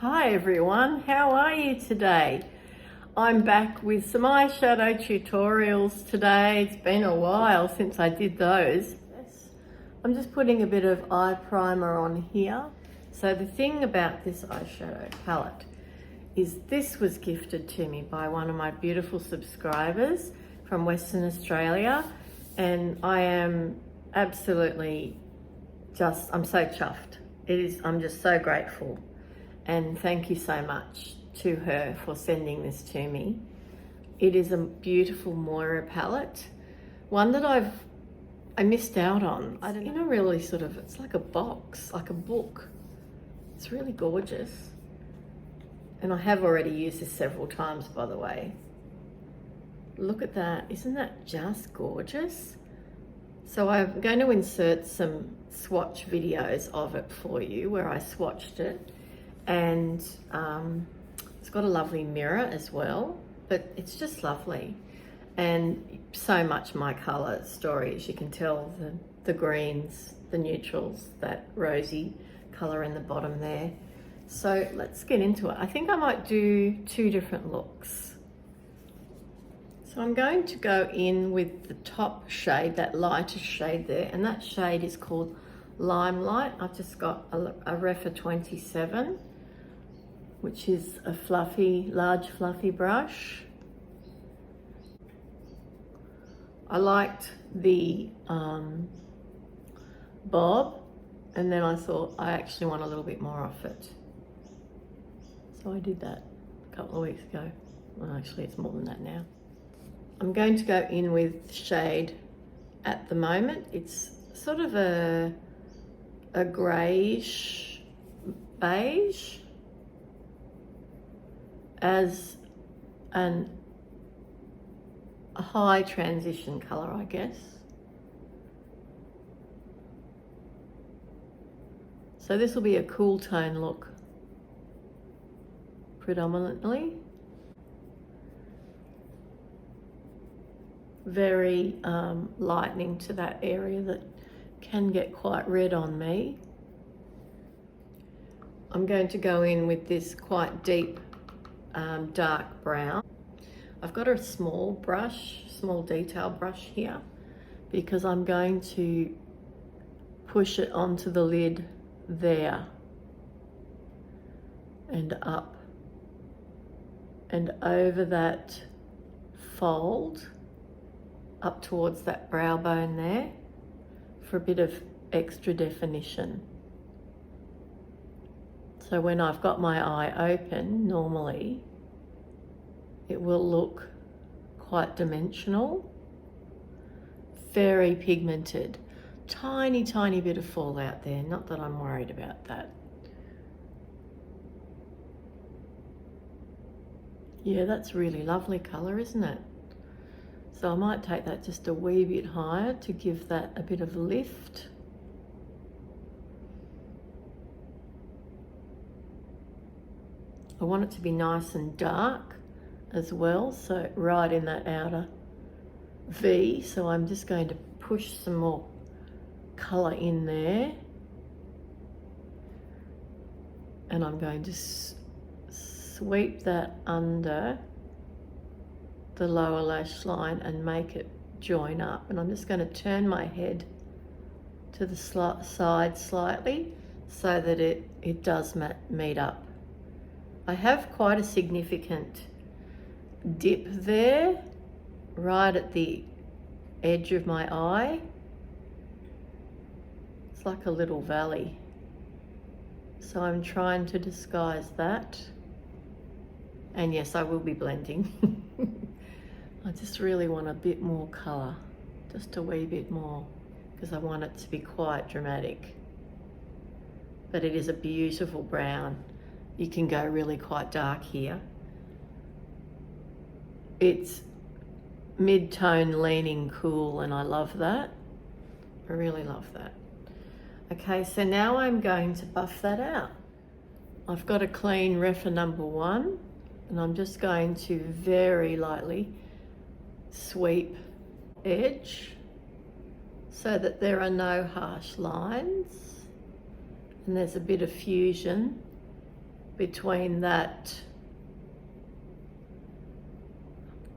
Hi everyone, how are you today? I'm back with some eyeshadow tutorials today. It's been a while since I did those. I'm just putting a bit of eye primer on here. So the thing about this eyeshadow palette is this was gifted to me by one of my beautiful subscribers from Western Australia, and I am absolutely I'm so chuffed. I'm just so grateful. And thank you so much to her for sending this to me. It is a beautiful Moira palette, one that I missed out on. I don't know, really sort of, it's like a box, like a book. It's really gorgeous. And I have already used this several times, by the way. Look at that, isn't that just gorgeous? So I'm going to insert some swatch videos of it for you where I swatched it. And it's got a lovely mirror as well, but it's just lovely. And so much my color story, as you can tell, the greens, the neutrals, that rosy color in the bottom there. So let's get into it. I think I might do two different looks. So I'm going to go in with the top shade, that lighter shade there, and that shade is called Limelight. I've just got a Refa 27, which is a large fluffy brush. I liked the bob, and then I thought I actually want a little bit more of it. So I did that a couple of weeks ago. Well, actually it's more than that now. I'm going to go in with shade at the moment. It's sort of a greyish beige as a high transition color, I guess. So this will be a cool tone look predominantly. Very lightening to that area that can get quite red on me. I'm going to go in with this quite deep dark brown. I've got a small detail brush here because I'm going to push it onto the lid there and up and over that fold up towards that brow bone there for a bit of extra definition. So when I've got my eye open, normally it will look quite dimensional, very pigmented, tiny bit of fallout there. Not that I'm worried about that. Yeah, that's really lovely color, isn't it? So I might take that just a wee bit higher to give that a bit of lift. I want it to be nice and dark as well, so right in that outer V. So I'm just going to push some more colour in there. And I'm going to sweep that under the lower lash line and make it join up. And I'm just going to turn my head to the side slightly so that it does meet up. I have quite a significant dip there, right at the edge of my eye. It's like a little valley. So I'm trying to disguise that. And yes, I will be blending. I just really want a bit more colour, just a wee bit more, because I want it to be quite dramatic. But it is a beautiful brown. You can go really quite dark here. It's mid-tone leaning cool, and I love that. I really love that. Okay, so now I'm going to buff that out. I've got a clean Refa number 1, and I'm just going to very lightly sweep edge so that there are no harsh lines and there's a bit of fusion between that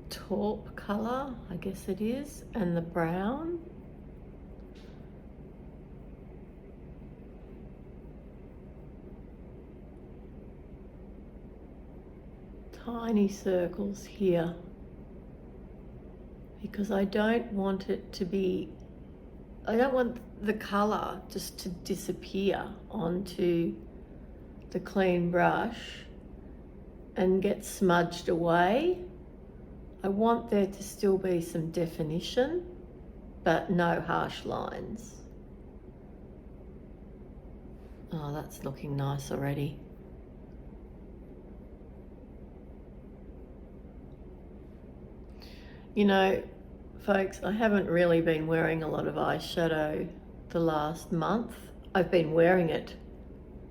taupe colour, I guess it is, and the brown. Tiny circles here, because I don't want it to be, I don't want the colour just to disappear onto the clean brush and get smudged away. I want there to still be some definition, but no harsh lines. Oh, that's looking nice already. You know, folks, I haven't really been wearing a lot of eyeshadow the last month. I've been wearing it,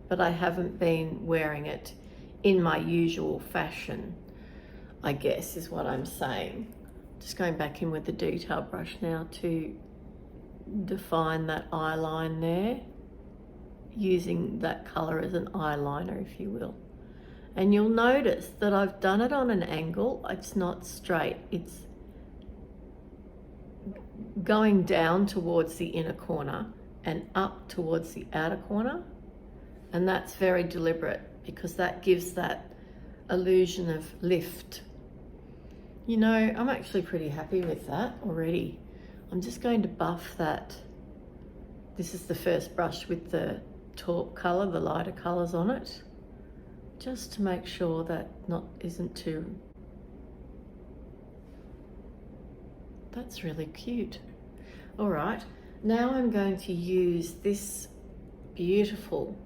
but I haven't been wearing it in my usual fashion, I guess is what I'm saying. Just going back in with the detail brush now to define that eye line there, using that colour as an eyeliner, if you will. And you'll notice that I've done it on an angle. It's not straight, it's going down towards the inner corner and up towards the outer corner. And that's very deliberate because that gives that illusion of lift. You know, I'm actually pretty happy with that already. I'm just going to buff that. This is the first brush with the taupe colour, the lighter colours on it, just to make sure that isn't too. That's really cute. All right, now I'm going to use this beautiful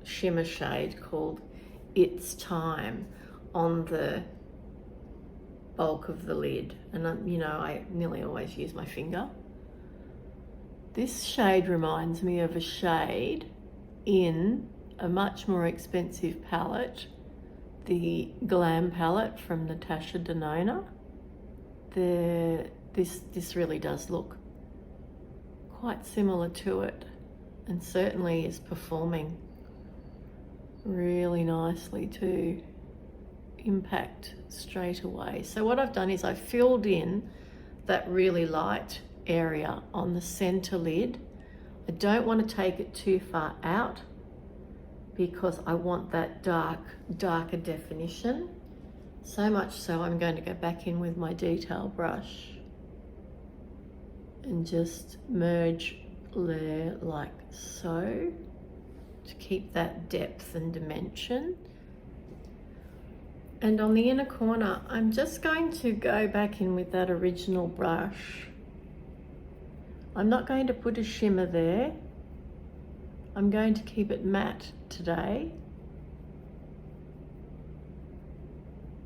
shimmer shade called It's Time on the bulk of the lid. And you know, I nearly always use my finger. This shade reminds me of a shade in a much more expensive palette, the Glam palette from Natasha Denona. This really does look quite similar to it, and certainly is performing really nicely to impact straight away. So what I've done is I filled in that really light area on the center lid. I don't want to take it too far out because I want that darker definition. So much so I'm going to go back in with my detail brush and just merge there like so to keep that depth and dimension. And on the inner corner, I'm just going to go back in with that original brush. I'm not going to put a shimmer there. I'm going to keep it matte today.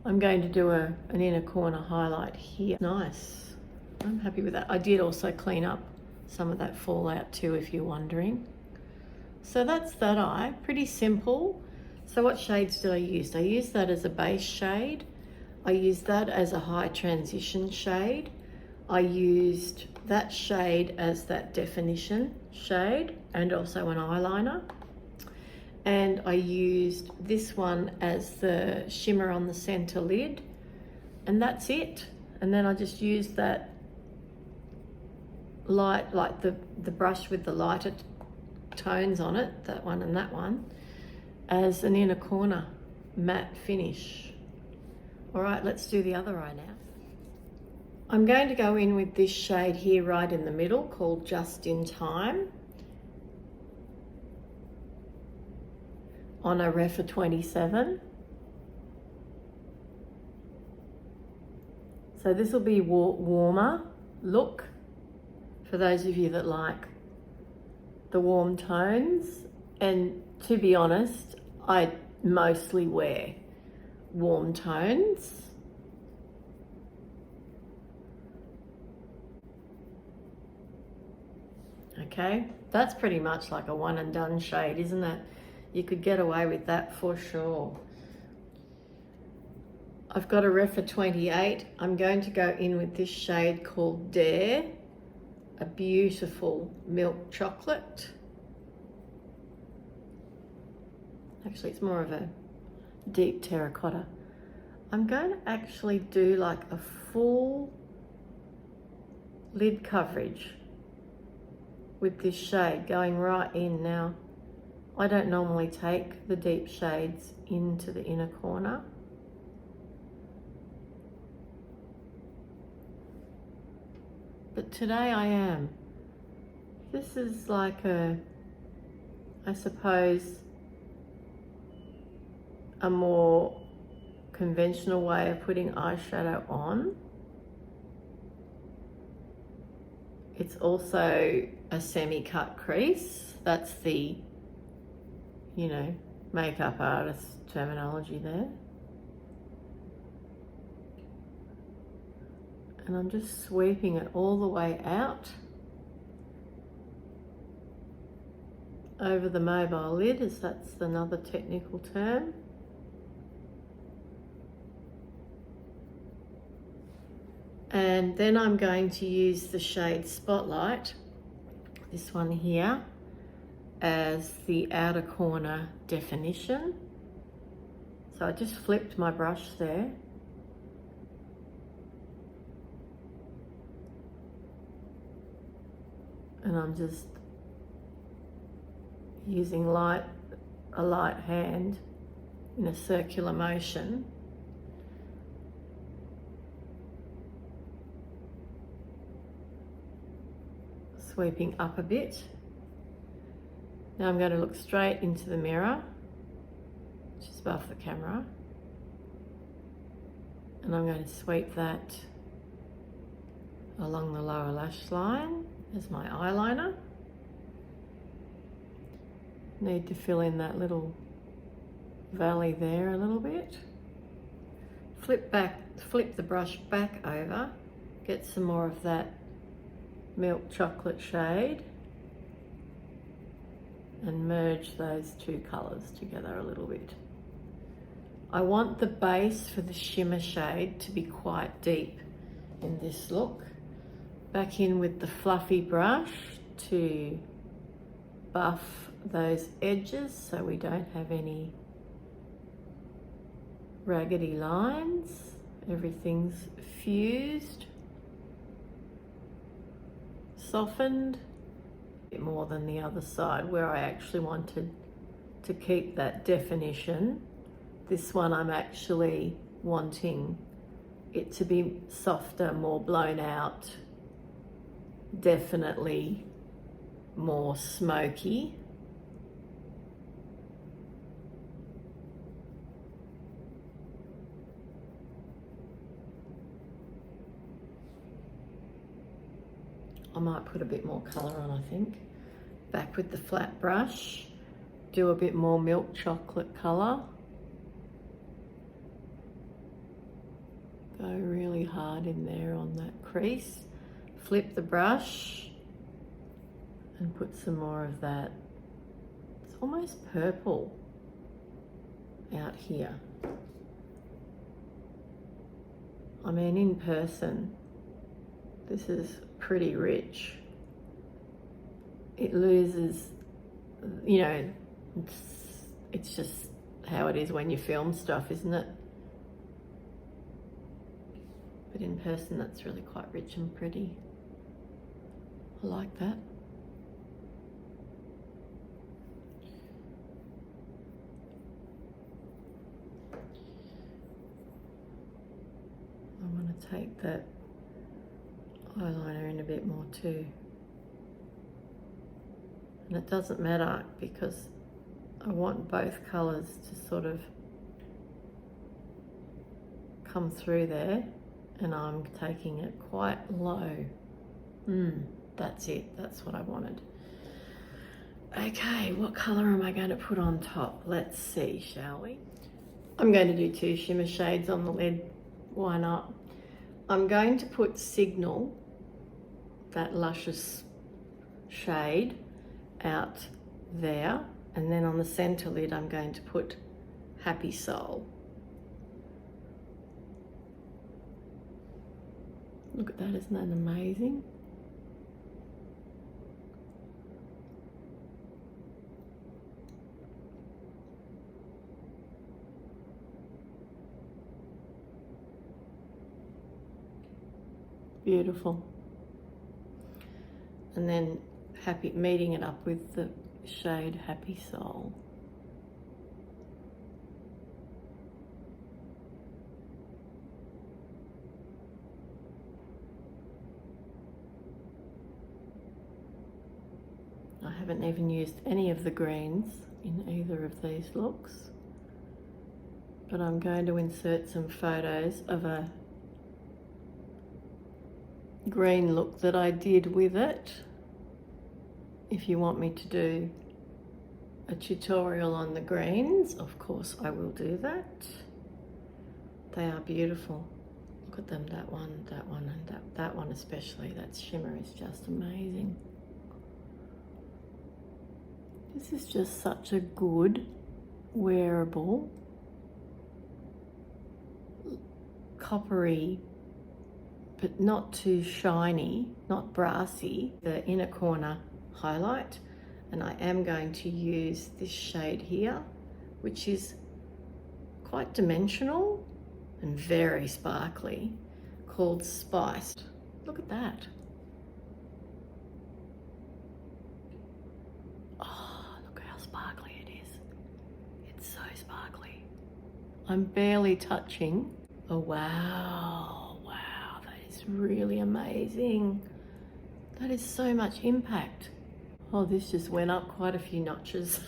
I'm going to do an inner corner highlight here. Nice. I'm happy with that. I did also clean up some of that fallout too, if you're wondering. So that's that eye, pretty simple. So what shades did I use? I used that as a base shade. I used that as a high transition shade. I used that shade as that definition shade and also an eyeliner. And I used this one as the shimmer on the center lid. And that's it. And then I just used that light, like the brush with the lighter tones on it, that one and that one, as an inner corner matte finish. All right, let's do the other eye now. I'm going to go in with this shade here right in the middle called Just in Time on a Refa 27. So this will be warmer look for those of you that like the warm tones. And to be honest, I mostly wear warm tones. Okay, that's pretty much like a one and done shade, isn't it? You could get away with that for sure. I've got a Refa 28. I'm going to go in with this shade called Dare, a beautiful milk chocolate. Actually, it's more of a deep terracotta. I'm going to actually do like a full lid coverage with this shade going right in. Now, I don't normally take the deep shades into the inner corner. But today I am. This is like I suppose, a more conventional way of putting eyeshadow on. It's also a semi-cut crease. That's the, you know, makeup artist terminology there. And I'm just sweeping it all the way out over the mobile lid, as that's another technical term. And then I'm going to use the shade Spotlight, this one here, as the outer corner definition. So I just flipped my brush there. And I'm just using a light hand in a circular motion. Sweeping up a bit. Now I'm going to look straight into the mirror, which is above the camera. And I'm going to sweep that along the lower lash line as my eyeliner. Need to fill in that little valley there a little bit. Flip the brush back over, get some more of that milk chocolate shade and merge those two colours together a little bit. I want the base for the shimmer shade to be quite deep in this look. Back in with the fluffy brush to buff those edges so we don't have any raggedy lines. Everything's fused, softened, a bit more than the other side where I actually wanted to keep that definition. This one I'm actually wanting it to be softer, more blown out, definitely more smoky. I might put a bit more colour on, I think. Back with the flat brush, do a bit more milk chocolate colour. Go really hard in there on that crease. Flip the brush and put some more of that. It's almost purple out here. I mean, in person, this is pretty rich. It loses, you know, it's just how it is when you film stuff, isn't it? But in person, that's really quite rich and pretty. I like that. I want to take that eyeliner in a bit more too. And it doesn't matter because I want both colours to sort of come through there, and I'm taking it quite low. That's it, that's what I wanted. Okay, what colour am I going to put on top? Let's see, shall we? I'm going to do 2 shimmer shades on the lid. Why not? I'm going to put Signal, that luscious shade, out there, and then on the center lid I'm going to put Happy Soul. Look at that, isn't that amazing? Beautiful. And then meeting it up with the shade Happy Soul. I haven't even used any of the greens in either of these looks, but I'm going to insert some photos of a green look that I did with it. If you want me to do a tutorial on the greens, of course I will do that. They are beautiful. Look at them, that one, and that one especially. That shimmer is just amazing. This is just such a good, wearable, coppery, but not too shiny, not brassy, the inner corner highlight. And I am going to use this shade here, which is quite dimensional and very sparkly, called Spiced. Look at that. Oh, look how sparkly it is. It's so sparkly. I'm barely touching. Oh, wow, wow, that is really amazing. That is so much impact. Oh, this just went up quite a few notches.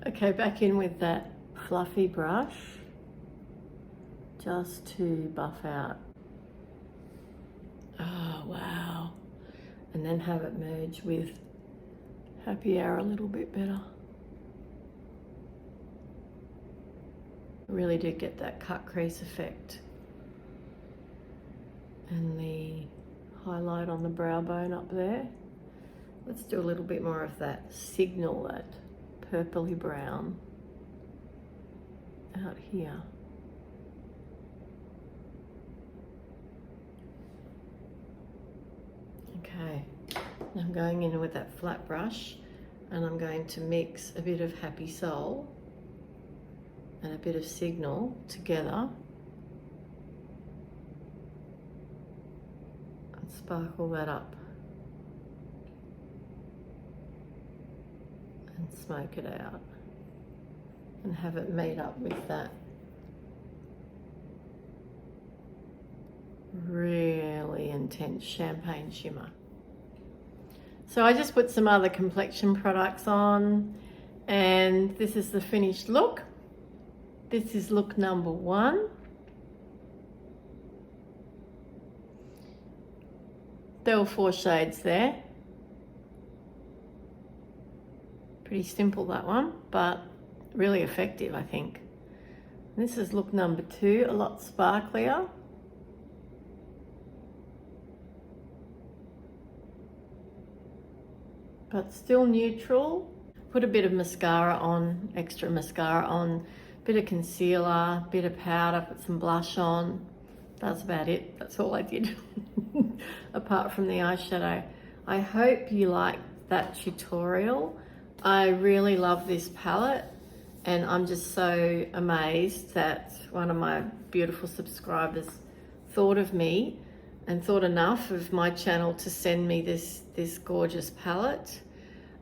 Okay, back in with that fluffy brush, just to buff out. Oh, wow. And then have it merge with Happy Hour a little bit better. I really do get that cut crease effect. And the highlight on the brow bone up there. Let's do a little bit more of that signal, that purpley brown out here. Okay, I'm going in with that flat brush and I'm going to mix a bit of Happy Soul and a bit of Signal together and sparkle that up and smoke it out and have it meet up with that really intense champagne shimmer. So I just put some other complexion products on and this is the finished look. This is look number 1. There were 4 shades there. Pretty simple, that one, but really effective, I think. This is look number 2, a lot sparklier. But still neutral. Put a bit of mascara on, extra mascara on, bit of concealer, bit of powder, put some blush on. That's about it. That's all I did, apart from the eyeshadow. I hope you liked that tutorial. I really love this palette and I'm just so amazed that one of my beautiful subscribers thought of me and thought enough of my channel to send me this gorgeous palette.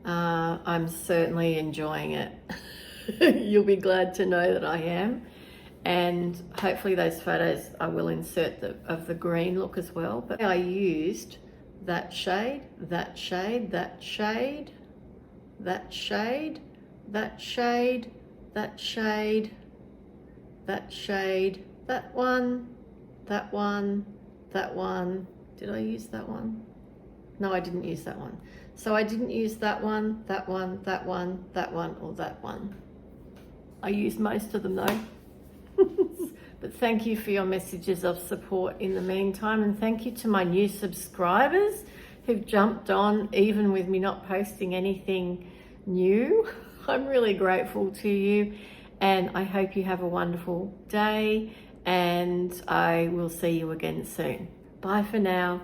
I'm certainly enjoying it. You'll be glad to know that I am. And hopefully those photos I will insert of the green look as well. But I used that shade, that shade, that shade, that shade, that shade, that shade, that shade, that one, that one, that one. Did I use that one? No, I didn't use that one. So I didn't use that one, that one, that one, that one, or that one. I used most of them though. But thank you for your messages of support in the meantime, and thank you to my new subscribers who've jumped on even with me not posting anything new. I'm really grateful to you, and I hope you have a wonderful day, and I will see you again soon. Bye for now.